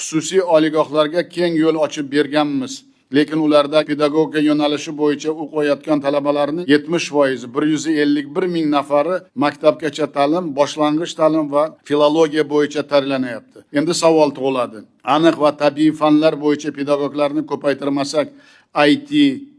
xususiy oliygohlarga keng yo'l ochib berganmiz. Lekin ularda pedagogika yo'nalishi bo'yicha o'qiyotgan talabalarning 70%, 151 ming nafari maktabgacha ta'lim, boshlang'ich ta'lim va filologiya bo'yicha tayyorlanyapti. Endi savol tug'iladi. Aniq va tabiiy fanlar bo'yicha pedagoglarni ko'paytirmasak, IT,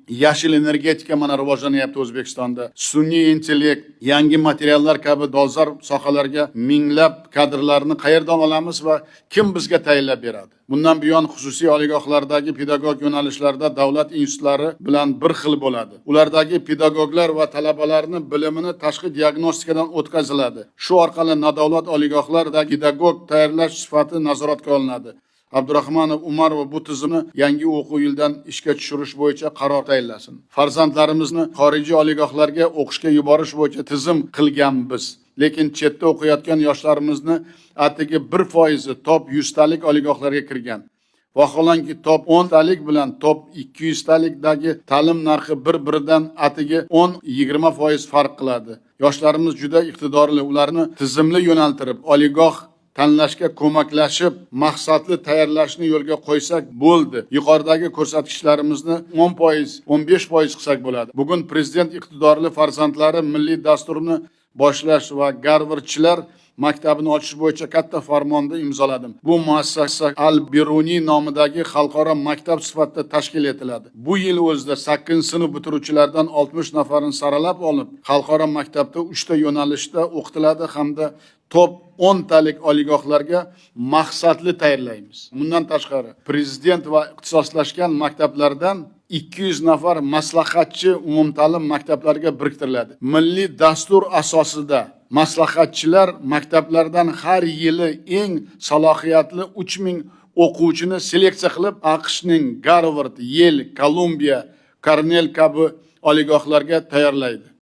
yashil energetika mana rivojlanyapti O'zbekistonda. Sun'iy intellekt, yangi materiallar kabi dolzarb sohalarga minglab kadrlarni qayerdan olamiz va kim bizga tayinlab beradi? Bundan buyon xususiy oliygohlardagi pedagog yo'nalishlarda davlat institutlari bilan bir xil bo'ladi. Ulardagi pedagoglar va talabalarning bilimini tashqi diagnostikadan o'tkaziladi. Shu orqali nodavlat oliygohlarda pedagog tayyorlash sifati nazoratga olinadi. Abdurahmonov Umarov bu tizimni yangi o'quv yilidan ishga tushirish bo'yicha qaror tayinlasin. Farzandlarimizni xorijiy oliygohlarga o'qishga yuborish bo'yicha tizim qilganmiz. Lekin chetda o'qiyotgan yoshlarimizni atigi 1% top 100 talik oliygohlarga kirgan. Vaholanki top 10 talik bilan top 200 talikdagi ta'lim narxi bir-biridan atigi 10-20% farq qiladi. Yoshlarimiz juda iqtidorli, ularni tizimli yo'naltirib, oliygoh tanlashga ko'maklashib, maqsadli tayyorlashni yo'lga qo'ysak bo'ldi. Yuqoridagi ko'rsatkichlarimizni 10%, 15% qilsak bo'ladi. Bugun prezident iqtidorli farzandlari milliy dasturini boshlash va Garvardchilar maktabini ochish bo'yicha katta farmonni imzoladim. Bu muassasa Al-Biruniy nomidagi xalqaro maktab sifatida tashkil etiladi. Bu yil o'zida 8-sinf bitiruvchilaridan 60 nafarini saralab olib, xalqaro maktabda 3 ta yo'nalishda o'qitiladi hamda top 10 talik oliygohlarga maqsadli tayyorlaymiz. Bundan tashqari, prezident va ixtisoslashgan maktablardan 200 nafar maslahatchi umumta'lim maktablarga biriktiriladi. Milliy dastur asosida maslahatchilar maktablardan har yili eng salohiyatli 3000 o'quvchini seleksiya qilib, AQShning Garvard, Yale, Kolumbiya, Kornell kabi oliygohlarga tayyorlaydi.